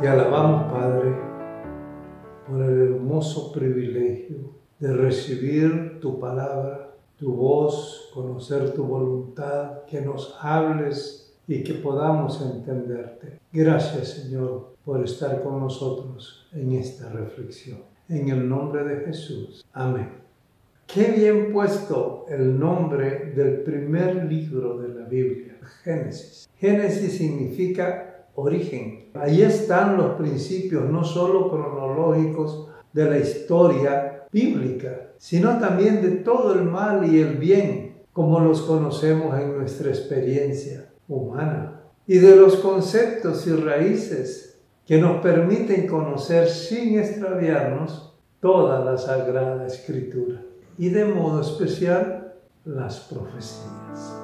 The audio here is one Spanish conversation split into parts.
Te alabamos, Padre, por el hermoso privilegio de recibir tu palabra, tu voz, conocer tu voluntad, que nos hables y que podamos entenderte. Gracias, Señor, por estar con nosotros en esta reflexión. En el nombre de Jesús. Amén. Qué bien puesto el nombre del primer libro de la Biblia, Génesis. Génesis significa origen. Ahí están los principios, no solo cronológicos de la historia bíblica, sino también de todo el mal y el bien, como los conocemos en nuestra experiencia humana, y de los conceptos y raíces que nos permiten conocer sin extraviarnos toda la Sagrada Escritura, y de modo especial las profecías.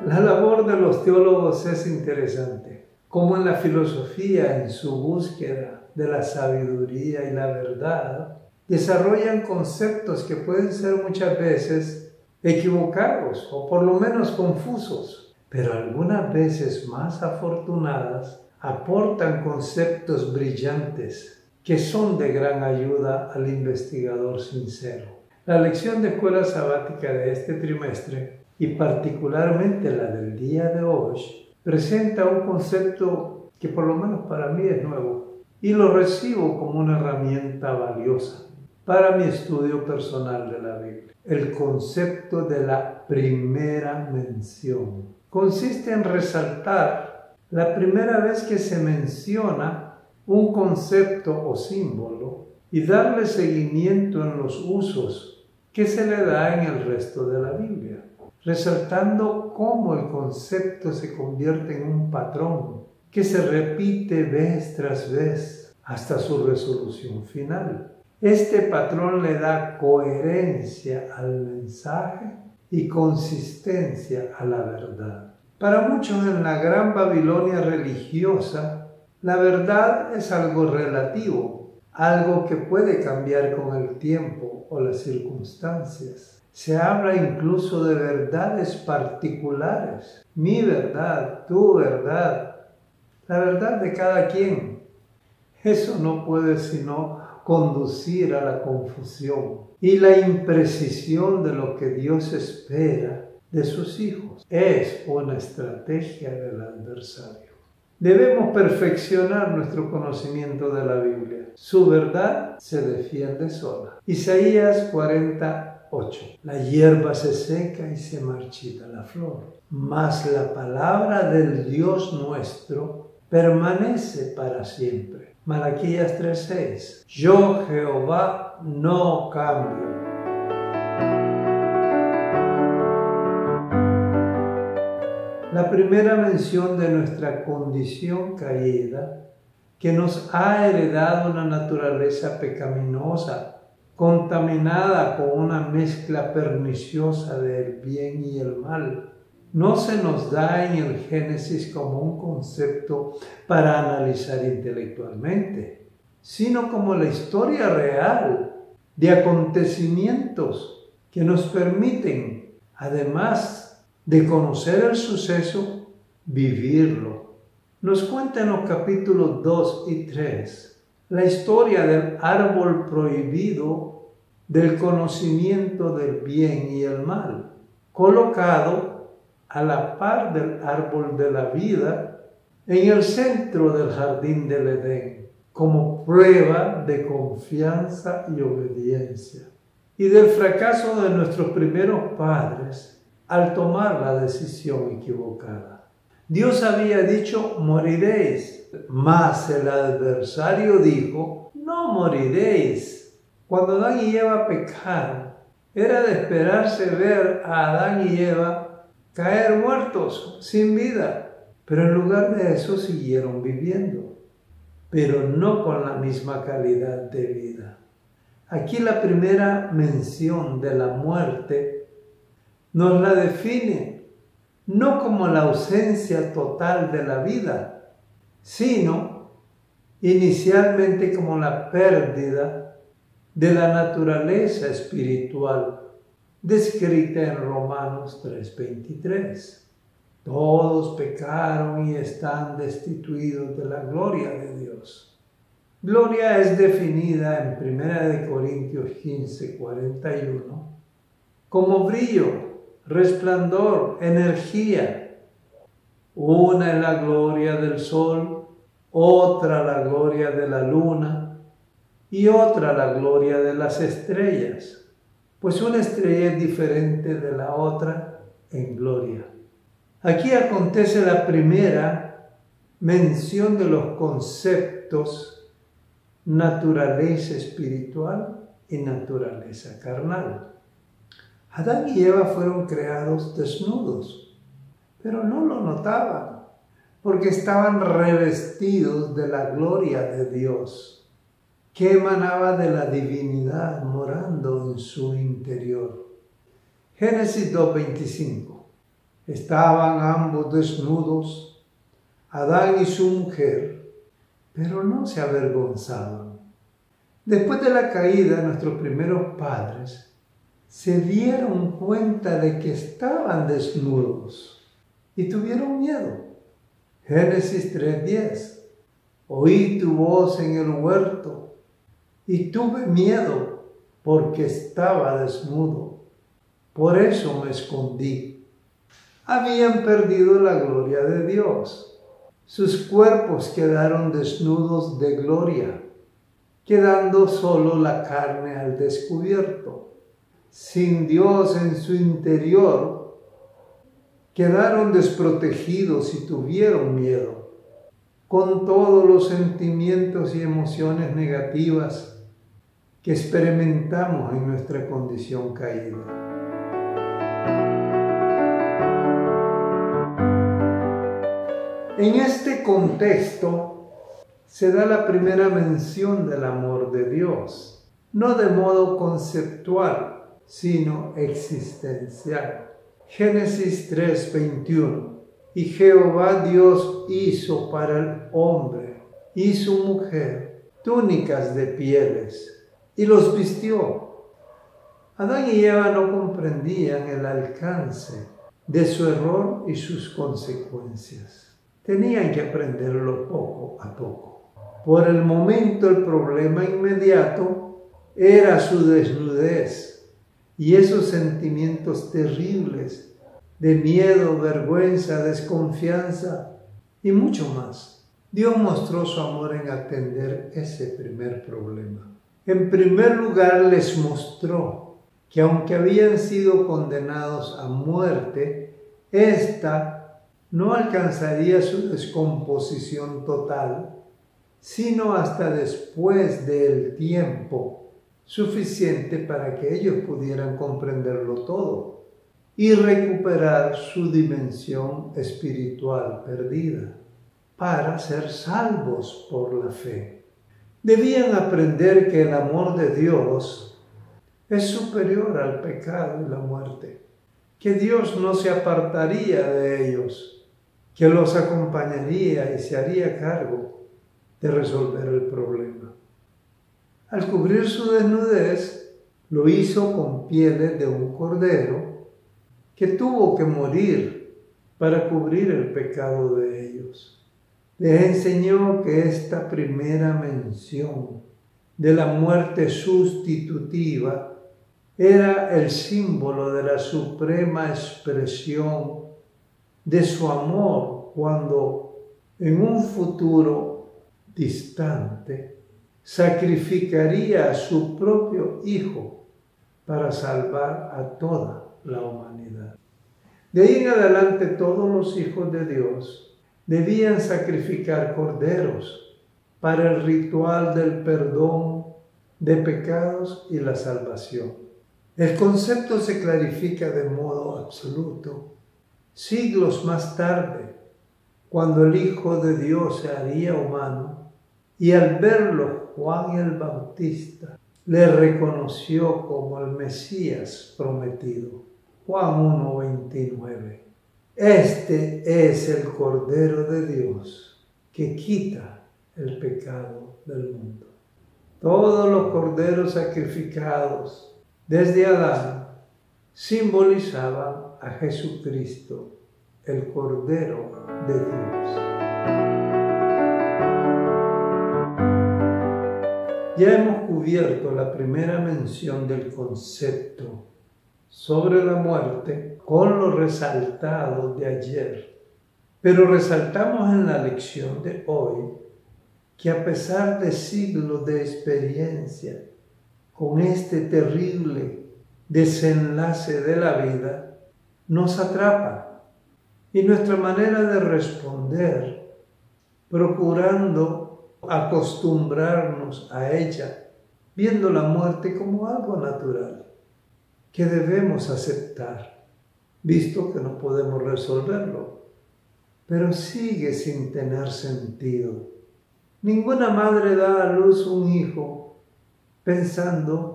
La labor de los teólogos es interesante, como en la filosofía, en su búsqueda de la sabiduría y la verdad, desarrollan conceptos que pueden ser muchas veces equivocados o por lo menos confusos, pero algunas veces más afortunadas aportan conceptos brillantes que son de gran ayuda al investigador sincero. La lección de escuela sabática de este trimestre, y particularmente la del día de hoy, presenta un concepto que por lo menos para mí es nuevo y lo recibo como una herramienta valiosa para mi estudio personal de la Biblia. El concepto de la primera mención consiste en resaltar la primera vez que se menciona un concepto o símbolo y darle seguimiento en los usos que se le da en el resto de la Biblia, resaltando cómo el concepto se convierte en un patrón que se repite vez tras vez hasta su resolución final. Este patrón le da coherencia al mensaje y consistencia a la verdad. Para muchos en la gran Babilonia religiosa, la verdad es algo relativo, algo que puede cambiar con el tiempo o las circunstancias. Se habla incluso de verdades particulares, mi verdad, tu verdad, la verdad de cada quien. Eso no puede sino conducir a la confusión y la imprecisión de lo que Dios espera de sus hijos. Es una estrategia del adversario. Debemos perfeccionar nuestro conocimiento de la Biblia. Su verdad se defiende sola. Isaías 40:8. La hierba se seca y se marchita la flor, mas la palabra del Dios nuestro permanece para siempre. Malaquías 3:6. Yo, Jehová, no cambio. La primera mención de nuestra condición caída, que nos ha heredado una naturaleza pecaminosa, contaminada con una mezcla perniciosa del bien y el mal, no se nos da en el Génesis como un concepto para analizar intelectualmente, sino como la historia real de acontecimientos que nos permiten, además de conocer el suceso, vivirlo. Nos cuenta en los capítulos 2 y 3 la historia del árbol prohibido del conocimiento del bien y el mal, colocado a la par del árbol de la vida en el centro del jardín del Edén, como prueba de confianza y obediencia, y del fracaso de nuestros primeros padres al tomar la decisión equivocada. Dios había dicho, moriréis, mas el adversario dijo, no moriréis. Cuando Adán y Eva pecaron, era de esperarse ver a Adán y Eva caer muertos, sin vida. Pero en lugar de eso siguieron viviendo, pero no con la misma calidad de vida. Aquí la primera mención de la muerte nos la define no como la ausencia total de la vida, sino inicialmente como la pérdida de la naturaleza espiritual descrita en Romanos 3:23. Todos pecaron y están destituidos de la gloria de Dios. Gloria es definida en 1 Corintios 15:41 como brillo, resplandor, energía. Una es la gloria del sol, otra la gloria de la luna y otra la gloria de las estrellas, pues una estrella es diferente de la otra en gloria. Aquí acontece la primera mención de los conceptos naturaleza espiritual y naturaleza carnal. Adán y Eva fueron creados desnudos, pero no lo notaban, porque estaban revestidos de la gloria de Dios, que emanaba de la divinidad morando en su interior. Génesis 2:25. Estaban ambos desnudos, Adán y su mujer, pero no se avergonzaban. Después de la caída, nuestros primeros padres se dieron cuenta de que estaban desnudos y tuvieron miedo. Génesis 3:10. Oí tu voz en el huerto y tuve miedo porque estaba desnudo. Por eso me escondí. Habían perdido la gloria de Dios. Sus cuerpos quedaron desnudos de gloria, quedando solo la carne al descubierto. Sin Dios en su interior, quedaron desprotegidos y tuvieron miedo, con todos los sentimientos y emociones negativas que experimentamos en nuestra condición caída. En este contexto se da la primera mención del amor de Dios, no de modo conceptual, sino existencial. Génesis 3:21. Y Jehová Dios hizo para el hombre y su mujer túnicas de pieles y los vistió. Adán y Eva no comprendían el alcance de su error y sus consecuencias. Tenían que aprenderlo poco a poco. Por el momento, el problema inmediato era su desnudez y esos sentimientos terribles de miedo, vergüenza, desconfianza y mucho más. Dios mostró su amor en atender ese primer problema. En primer lugar, les mostró que aunque habían sido condenados a muerte, esta no alcanzaría su descomposición total, sino hasta después del tiempo suficiente para que ellos pudieran comprenderlo todo y recuperar su dimensión espiritual perdida para ser salvos por la fe. Debían aprender que el amor de Dios es superior al pecado y la muerte, que Dios no se apartaría de ellos, que los acompañaría y se haría cargo de resolver el problema. Al cubrir su desnudez, lo hizo con pieles de un cordero que tuvo que morir para cubrir el pecado de ellos. Les enseñó que esta primera mención de la muerte sustitutiva era el símbolo de la suprema expresión de su amor cuando en un futuro distante sacrificaría a su propio Hijo para salvar a toda la humanidad. De ahí en adelante todos los hijos de Dios debían sacrificar corderos para el ritual del perdón de pecados y la salvación. El concepto se clarifica de modo absoluto siglos más tarde, cuando el Hijo de Dios se haría humano, y al verlo Juan el Bautista le reconoció como el Mesías prometido. Juan 1:29. Este es el Cordero de Dios que quita el pecado del mundo. Todos los corderos sacrificados desde Adán simbolizaban a Jesucristo, el Cordero de Dios. Ya hemos cubierto la primera mención del concepto sobre la muerte con lo resaltado de ayer, pero resaltamos en la lección de hoy que a pesar de siglos de experiencia con este terrible desenlace de la vida, nos atrapa y nuestra manera de responder, procurando acostumbrarnos a ella, viendo la muerte como algo natural, que debemos aceptar, visto que no podemos resolverlo, pero sigue sin tener sentido. Ninguna madre da a luz un hijo pensando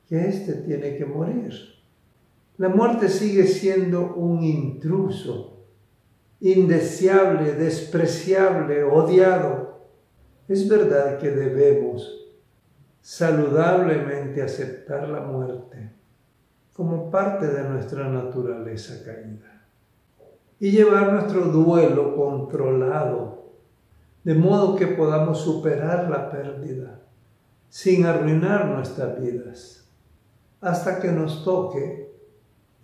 que éste tiene que morir. La muerte sigue siendo un intruso, indeseable, despreciable, odiado. Es verdad que debemos saludablemente aceptar la muerte como parte de nuestra naturaleza caída y llevar nuestro duelo controlado, de modo que podamos superar la pérdida sin arruinar nuestras vidas, hasta que nos toque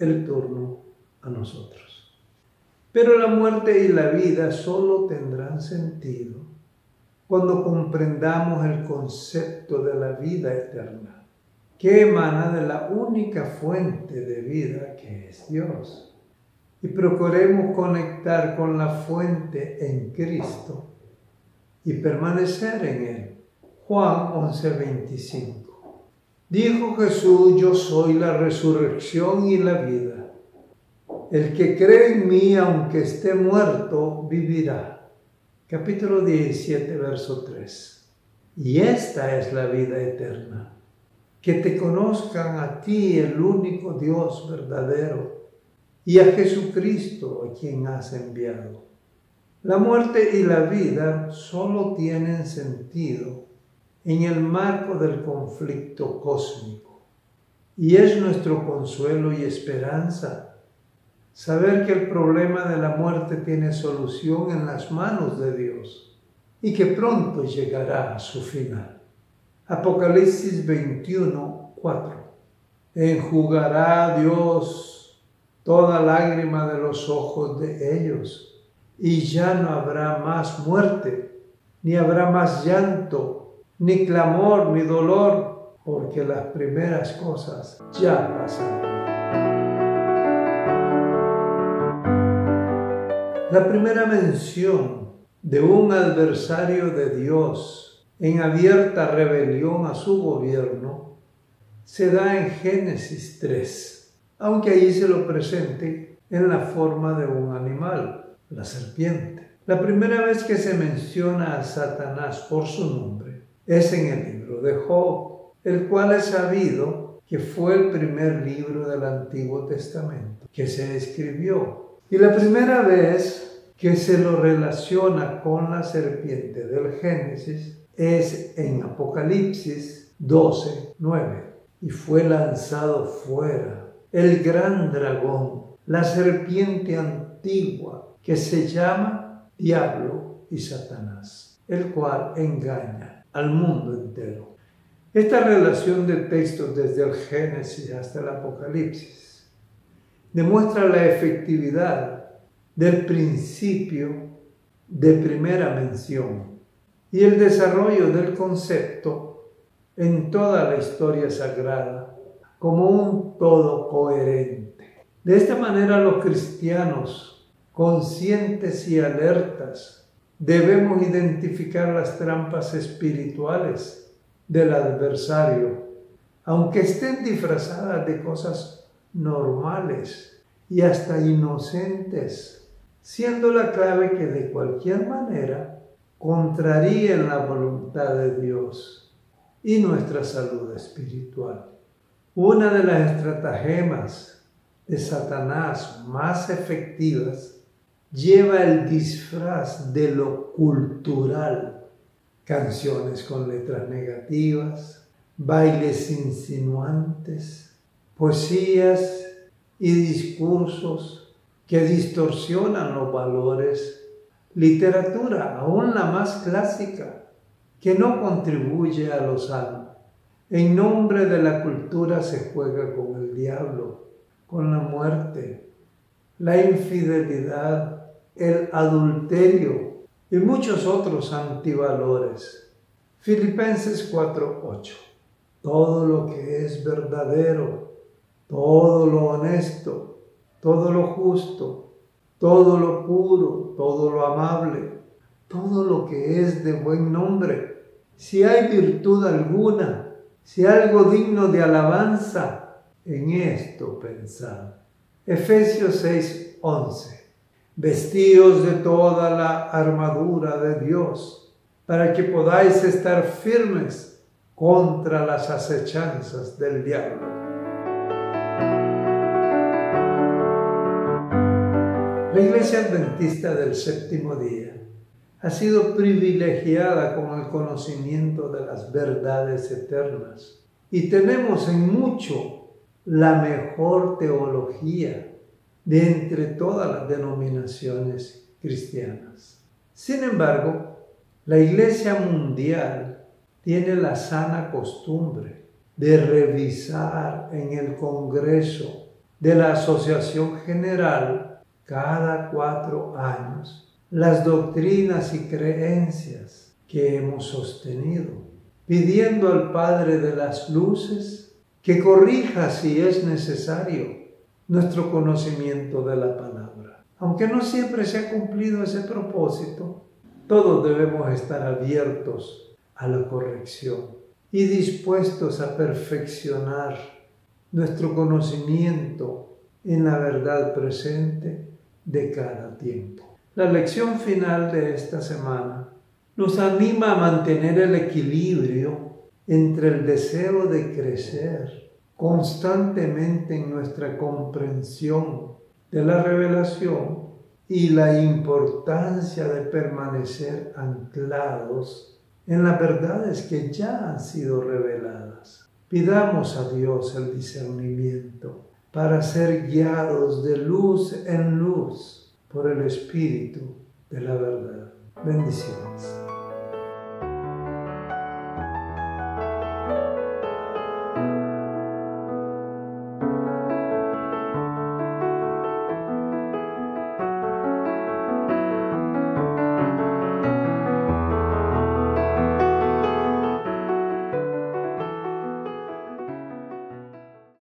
el turno a nosotros. Pero la muerte y la vida solo tendrán sentido cuando comprendamos el concepto de la vida eterna, que emana de la única fuente de vida que es Dios, y procuremos conectar con la fuente en Cristo y permanecer en Él. Juan 11:25. Dijo Jesús: yo soy la resurrección y la vida. El que cree en mí, aunque esté muerto, vivirá. Capítulo 17, verso 3. Y esta es la vida eterna, que te conozcan a ti, el único Dios verdadero, y a Jesucristo, a quien has enviado. La muerte y la vida solo tienen sentido en el marco del conflicto cósmico. Y es nuestro consuelo y esperanza saber que el problema de la muerte tiene solución en las manos de Dios y que pronto llegará a su final. Apocalipsis 21:4. Enjugará Dios toda lágrima de los ojos de ellos, y ya no habrá más muerte, ni habrá más llanto, ni clamor, ni dolor, porque las primeras cosas ya pasaron. La primera mención de un adversario de Dios en abierta rebelión a su gobierno se da en Génesis 3, aunque ahí se lo presente en la forma de un animal, la serpiente. La primera vez que se menciona a Satanás por su nombre es en el libro de Job, el cual es sabido que fue el primer libro del Antiguo Testamento que se escribió. Y la primera vez que se lo relaciona con la serpiente del Génesis es en Apocalipsis 12:9. Y fue lanzado fuera el gran dragón, la serpiente antigua, que se llama Diablo y Satanás, el cual engaña al mundo entero. Esta relación de textos desde el Génesis hasta el Apocalipsis demuestra la efectividad del principio de primera mención y el desarrollo del concepto en toda la historia sagrada como un todo coherente. De esta manera, los cristianos conscientes y alertas, debemos identificar las trampas espirituales del adversario, aunque estén disfrazadas de cosas normales y hasta inocentes, siendo la clave que de cualquier manera contraríen la voluntad de Dios y nuestra salud espiritual. Una de las estratagemas de Satanás más efectivas lleva el disfraz de lo cultural, canciones con letras negativas, bailes insinuantes, poesías y discursos que distorsionan los valores, literatura, aún la más clásica, que no contribuye a lo sano. En nombre de la cultura se juega con el diablo, con la muerte, la infidelidad, el adulterio y muchos otros antivalores. Filipenses 4:8. Todo lo que es verdadero, todo lo honesto, todo lo justo, todo lo puro, todo lo amable, todo lo que es de buen nombre, si hay virtud alguna, si algo digno de alabanza, en esto pensad. Efesios 6:11. Vestíos de toda la armadura de Dios, para que podáis estar firmes contra las acechanzas del diablo. La Iglesia Adventista del Séptimo Día ha sido privilegiada con el conocimiento de las verdades eternas y tenemos en mucho la mejor teología de entre todas las denominaciones cristianas. Sin embargo, la Iglesia mundial tiene la sana costumbre de revisar en el Congreso de la Asociación General cada 4 años las doctrinas y creencias que hemos sostenido, pidiendo al Padre de las Luces que corrija si es necesario nuestro conocimiento de la palabra. Aunque no siempre se ha cumplido ese propósito, todos debemos estar abiertos a la corrección y dispuestos a perfeccionar nuestro conocimiento en la verdad presente de cada tiempo. La lección final de esta semana nos anima a mantener el equilibrio entre el deseo de crecer constantemente en nuestra comprensión de la revelación y la importancia de permanecer anclados en las verdades que ya han sido reveladas. Pidamos a Dios el discernimiento para ser guiados de luz en luz por el Espíritu de la verdad. Bendiciones.